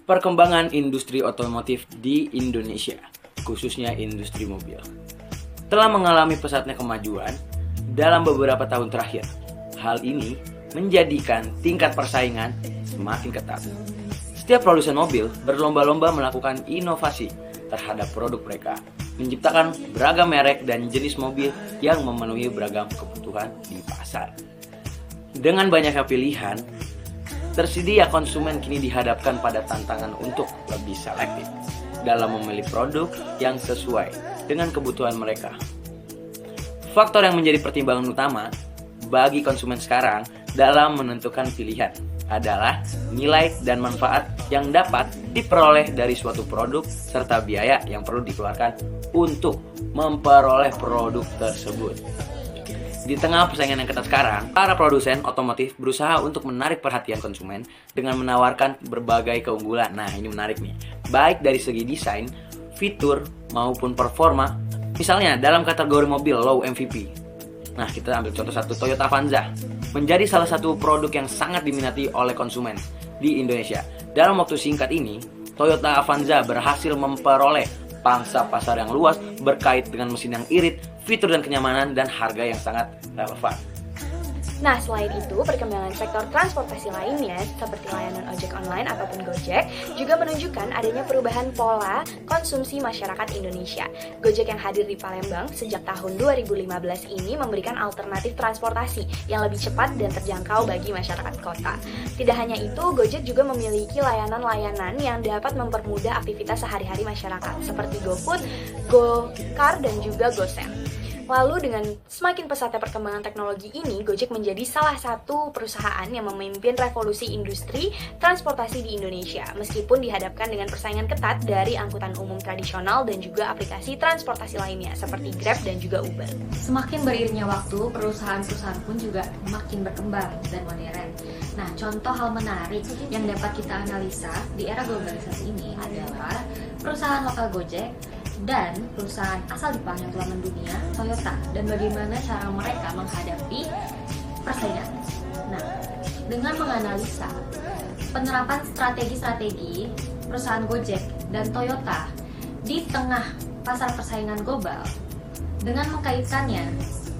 Perkembangan industri otomotif di Indonesia, khususnya industri mobil, telah mengalami pesatnya kemajuan dalam beberapa tahun terakhir. Hal ini menjadikan tingkat persaingan semakin ketat. Setiap produsen mobil berlomba-lomba melakukan inovasi terhadap produk mereka, menciptakan beragam merek dan jenis mobil yang memenuhi beragam kebutuhan di pasar. Dengan banyaknya pilihan, tersedia konsumen kini dihadapkan pada tantangan untuk lebih selektif dalam memilih produk yang sesuai dengan kebutuhan mereka. Faktor yang menjadi pertimbangan utama bagi konsumen sekarang dalam menentukan pilihan adalah nilai dan manfaat yang dapat diperoleh dari suatu produk serta biaya yang perlu dikeluarkan untuk memperoleh produk tersebut. Di tengah persaingan yang ketat sekarang, para produsen otomotif berusaha untuk menarik perhatian konsumen dengan menawarkan berbagai keunggulan. Nah, ini menarik nih. Baik dari segi desain, fitur, maupun performa. Misalnya, dalam kategori mobil low MVP. Nah, kita ambil contoh satu, Toyota Avanza. Menjadi salah satu produk yang sangat diminati oleh konsumen di Indonesia. Dalam waktu singkat ini, Toyota Avanza berhasil memperoleh pangsa pasar yang luas berkait dengan mesin yang irit, fitur dan kenyamanan, dan harga yang sangat relevan. Nah, selain itu, perkembangan sektor transportasi lainnya seperti layanan ojek online ataupun Gojek juga menunjukkan adanya perubahan pola konsumsi masyarakat Indonesia. Gojek yang hadir di Palembang sejak tahun 2015 ini memberikan alternatif transportasi yang lebih cepat dan terjangkau bagi masyarakat kota. Tidak hanya itu, Gojek juga memiliki layanan-layanan yang dapat mempermudah aktivitas sehari-hari masyarakat seperti GoFood, GoCar, dan juga GoSend. Lalu dengan semakin pesatnya perkembangan teknologi ini, Gojek menjadi salah satu perusahaan yang memimpin revolusi industri transportasi di Indonesia, meskipun dihadapkan dengan persaingan ketat dari angkutan umum tradisional dan juga aplikasi transportasi lainnya seperti Grab dan juga Uber. Semakin beriringnya waktu, perusahaan-perusahaan pun juga makin berkembang dan modern. Nah, contoh hal menarik yang dapat kita analisa di era globalisasi ini adalah perusahaan lokal Gojek dan perusahaan asal Jepang yang telah mendunia, Toyota, dan bagaimana cara mereka menghadapi persaingan. Nah, dengan menganalisa penerapan strategi-strategi perusahaan Gojek dan Toyota di tengah pasar persaingan global, dengan mengkaitkannya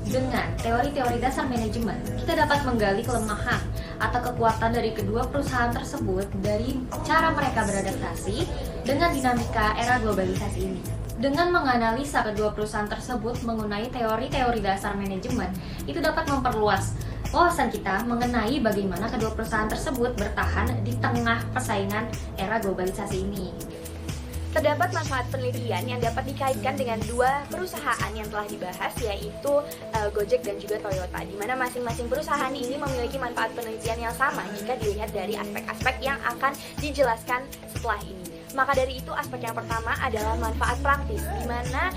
dengan teori-teori dasar manajemen, kita dapat menggali kelemahan atau kekuatan dari kedua perusahaan tersebut dari cara mereka beradaptasi dengan dinamika era globalisasi ini. Dengan menganalisa kedua perusahaan tersebut mengenai teori-teori dasar manajemen, itu dapat memperluas wawasan kita mengenai bagaimana kedua perusahaan tersebut bertahan di tengah persaingan era globalisasi ini. Terdapat manfaat penelitian yang dapat dikaitkan dengan dua perusahaan yang telah dibahas, yaitu Gojek dan juga Toyota, di mana masing-masing perusahaan ini memiliki manfaat penelitian yang sama jika dilihat dari aspek-aspek yang akan dijelaskan setelah ini. Maka dari itu, aspek yang pertama adalah manfaat praktis, di mana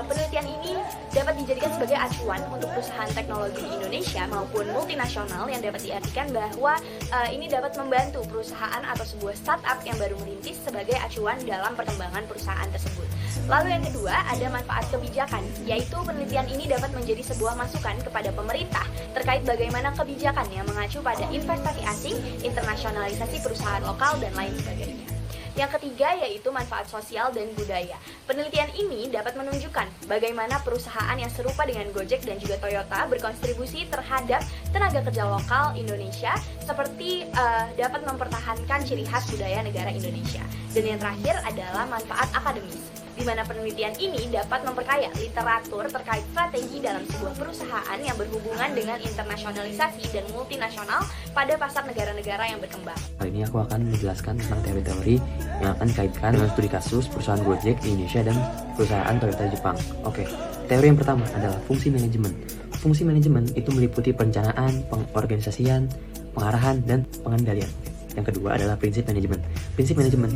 penelitian ini dapat dijadikan sebagai acuan untuk perusahaan teknologi di Indonesia maupun multinasional, yang dapat diartikan bahwa ini dapat membantu perusahaan atau sebuah startup yang baru merintis sebagai acuan dalam perkembangan perusahaan tersebut. Lalu yang kedua, ada manfaat kebijakan, yaitu penelitian ini dapat menjadi sebuah masukan kepada pemerintah terkait bagaimana kebijakannya mengacu pada investasi asing, internasionalisasi perusahaan lokal, dan lain sebagainya. Yang ketiga yaitu manfaat sosial dan budaya. Penelitian ini dapat menunjukkan bagaimana perusahaan yang serupa dengan Gojek dan juga Toyota berkontribusi terhadap tenaga kerja lokal Indonesia, seperti dapat mempertahankan ciri khas budaya negara Indonesia. Dan yang terakhir adalah manfaat akademis, di mana penelitian ini dapat memperkaya literatur terkait strategi dalam sebuah perusahaan yang berhubungan dengan internasionalisasi dan multinasional pada pasar negara-negara yang berkembang. Kali ini aku akan menjelaskan tentang teori-teori yang akan dikaitkan dengan studi kasus perusahaan Gojek di Indonesia dan perusahaan Toyota di Jepang. Oke, teori yang pertama adalah fungsi manajemen. Fungsi manajemen itu meliputi perencanaan, pengorganisasian, pengarahan, dan pengendalian. Yang kedua adalah prinsip manajemen. Prinsip manajemen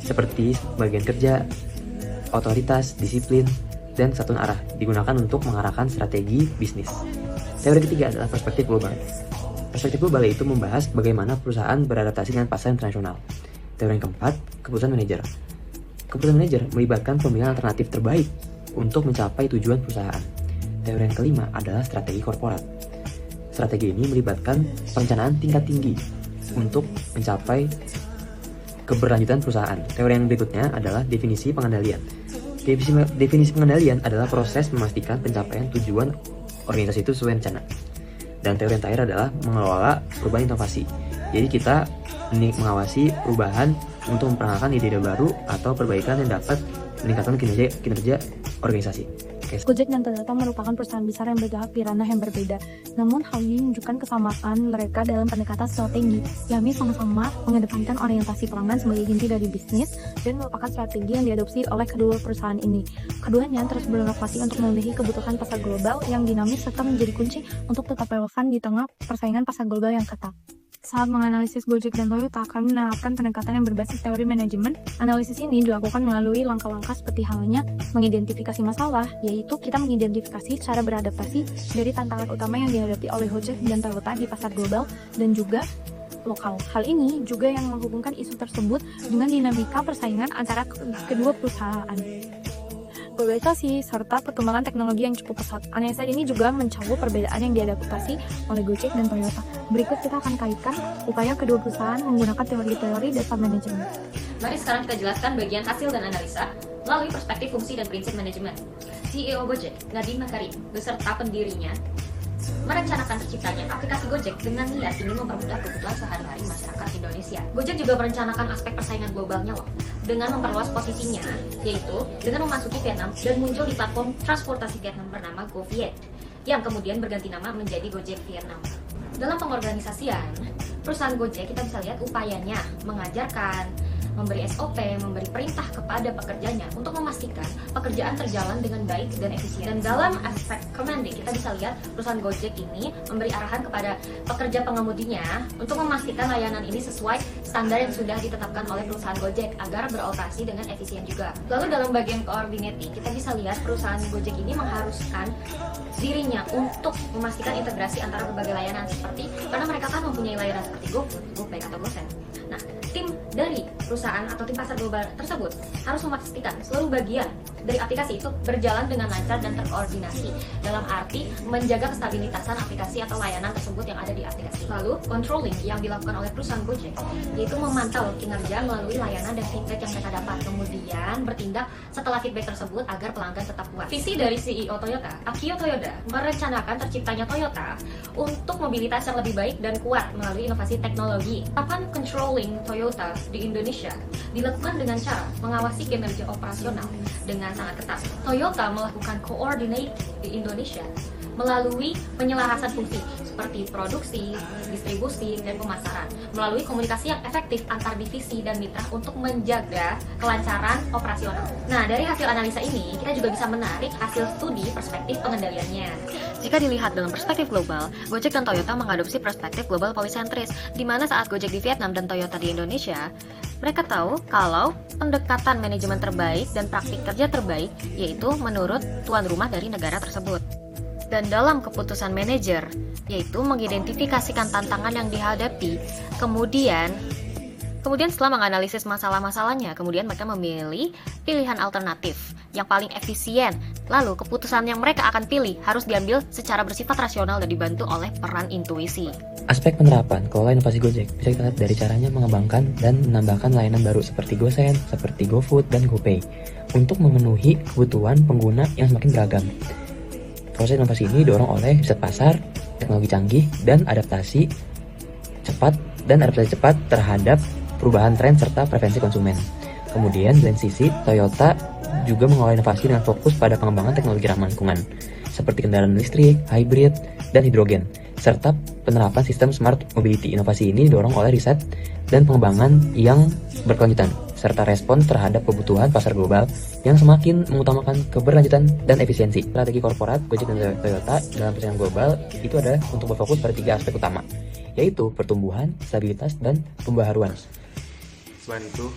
seperti bagian kerja, otoritas, disiplin, dan satuan arah digunakan untuk mengarahkan strategi bisnis. Teori ketiga adalah perspektif global. Perspektif global itu membahas bagaimana perusahaan beradaptasi dengan pasar internasional. Teori yang keempat, keputusan manajer. Keputusan manajer melibatkan pemilihan alternatif terbaik untuk mencapai tujuan perusahaan. Teori yang kelima adalah strategi korporat. Strategi ini melibatkan perencanaan tingkat tinggi untuk mencapai keberlanjutan perusahaan. Teori yang berikutnya adalah definisi pengendalian. Definisi pengendalian adalah proses memastikan pencapaian tujuan organisasi itu sesuai rencana. Dan teori yang terakhir adalah mengelola perubahan inovasi. Jadi kita mengawasi perubahan untuk memperkenalkan ide-ide baru atau perbaikan yang dapat meningkatkan kinerja organisasi. Gojek dan Toyota merupakan perusahaan besar yang bergerak di ranah yang berbeda. Namun hal ini menunjukkan kesamaan mereka dalam pendekatan strategi, yakni sama-sama mengedepankan orientasi pelanggan sebagai inti dari bisnis dan merupakan strategi yang diadopsi oleh kedua perusahaan ini. Keduanya terus berinovasi untuk memenuhi kebutuhan pasar global yang dinamis serta menjadi kunci untuk tetap relevan di tengah persaingan pasar global yang ketat. Saat menganalisis Gojek dan Toyota, kami menerapkan pendekatan yang berbasis teori manajemen. Analisis ini dilakukan melalui langkah-langkah seperti halnya mengidentifikasi masalah, yaitu kita mengidentifikasi cara beradaptasi dari tantangan utama yang dihadapi oleh Gojek dan Toyota di pasar global dan juga lokal. Hal ini juga yang menghubungkan isu tersebut dengan dinamika persaingan antara kedua perusahaan. Globalisasi serta perkembangan teknologi yang cukup pesat. Analisa ini juga mencakup perbedaan yang diadaptasi oleh Gojek dan Toyota. Berikut kita akan kaitkan upaya kedua perusahaan menggunakan teori-teori dasar manajemen. Mari sekarang kita jelaskan bagian hasil dan analisa melalui perspektif fungsi dan prinsip manajemen. CEO Gojek, Nadiem Makarim, beserta pendirinya, merencanakan terciptanya aplikasi Gojek dengan niat ingin mempermudah kebutuhan sehari-hari masyarakat Indonesia. Gojek juga merencanakan aspek persaingan globalnya loh, dengan memperluas posisinya, yaitu dengan memasuki Vietnam dan muncul di platform transportasi Vietnam bernama GoViet, yang kemudian berganti nama menjadi Gojek Vietnam. Dalam pengorganisasian, perusahaan Gojek kita bisa lihat upayanya mengajarkan, memberi SOP, memberi perintah kepada pekerjanya untuk memastikan pekerjaan terjalan dengan baik dan efisien. Dan dalam aspek commanding, kita bisa lihat perusahaan Gojek ini memberi arahan kepada pekerja pengemudinya untuk memastikan layanan ini sesuai standar yang sudah ditetapkan oleh perusahaan Gojek agar beroperasi dengan efisien juga. Lalu dalam bagian coordinating, kita bisa lihat perusahaan Gojek ini mengharuskan dirinya untuk memastikan integrasi antara berbagai layanan seperti, karena mereka kan mempunyai layanan seperti GoFood, GoPay, atau GoSend. Nah, tim dari perusahaan atau tim pasar global tersebut harus memastikan seluruh bagian dari aplikasi itu berjalan dengan lancar dan terkoordinasi, dalam arti menjaga kestabilitasan aplikasi atau layanan tersebut yang ada di aplikasi. Lalu, controlling yang dilakukan oleh perusahaan Gojek yaitu memantau kinerja melalui layanan dan feedback yang mereka dapat, kemudian bertindak setelah feedback tersebut agar pelanggan tetap puas. Visi dari CEO Toyota, Akio Toyoda, merencanakan terciptanya Toyota untuk mobilitas yang lebih baik dan kuat melalui inovasi teknologi. Tahapan controlling Toyota di Indonesia dilakukan dengan cara mengawasi kinerja operasional dengan sangat ketat. Toyota melakukan coordinate di Indonesia melalui penyelarasan fungsi seperti produksi, distribusi, dan pemasaran melalui komunikasi yang efektif antar divisi dan mitra untuk menjaga kelancaran operasional. Nah, dari hasil analisa ini, kita juga bisa menarik hasil studi perspektif pengendaliannya. Jika dilihat dalam perspektif global, Gojek dan Toyota mengadopsi perspektif global polisentris, di mana saat Gojek di Vietnam dan Toyota di Indonesia, mereka tahu kalau pendekatan manajemen terbaik dan praktik kerja terbaik yaitu menurut tuan rumah dari negara tersebut. Dan dalam keputusan manajer, yaitu mengidentifikasikan tantangan yang dihadapi, kemudian setelah menganalisis masalah-masalahnya, kemudian mereka memilih pilihan alternatif yang paling efisien. Lalu keputusan yang mereka akan pilih harus diambil secara bersifat rasional dan dibantu oleh peran intuisi. Aspek penerapan kelola inovasi Gojek bisa kita lihat dari caranya mengembangkan dan menambahkan layanan baru seperti GoSend, seperti GoFood, dan GoPay untuk memenuhi kebutuhan pengguna yang semakin beragam. Proses inovasi ini didorong oleh riset pasar, teknologi canggih, dan adaptasi cepat terhadap perubahan tren serta preferensi konsumen. Kemudian, di lain sisi, Toyota juga mengelola inovasi dengan fokus pada pengembangan teknologi ramah lingkungan, seperti kendaraan listrik, hybrid, dan hidrogen, serta penerapan sistem smart mobility. Inovasi ini didorong oleh riset dan pengembangan yang berkelanjutan, serta respon terhadap kebutuhan pasar global yang semakin mengutamakan keberlanjutan dan efisiensi. Strategi korporat Gojek dan Toyota dalam persaingan global itu adalah untuk berfokus pada 3 aspek utama, yaitu pertumbuhan, stabilitas, dan pembaharuan. Selain itu,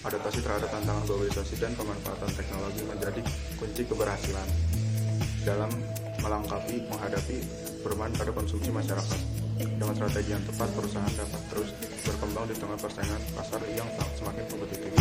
adaptasi terhadap tantangan globalisasi dan pemanfaatan teknologi menjadi kunci keberhasilan dalam menghadapi perubahan pada konsumsi masyarakat. Dengan strategi yang tepat, perusahaan dapat terus berkembang di tengah persaingan pasar yang semakin kompetitif.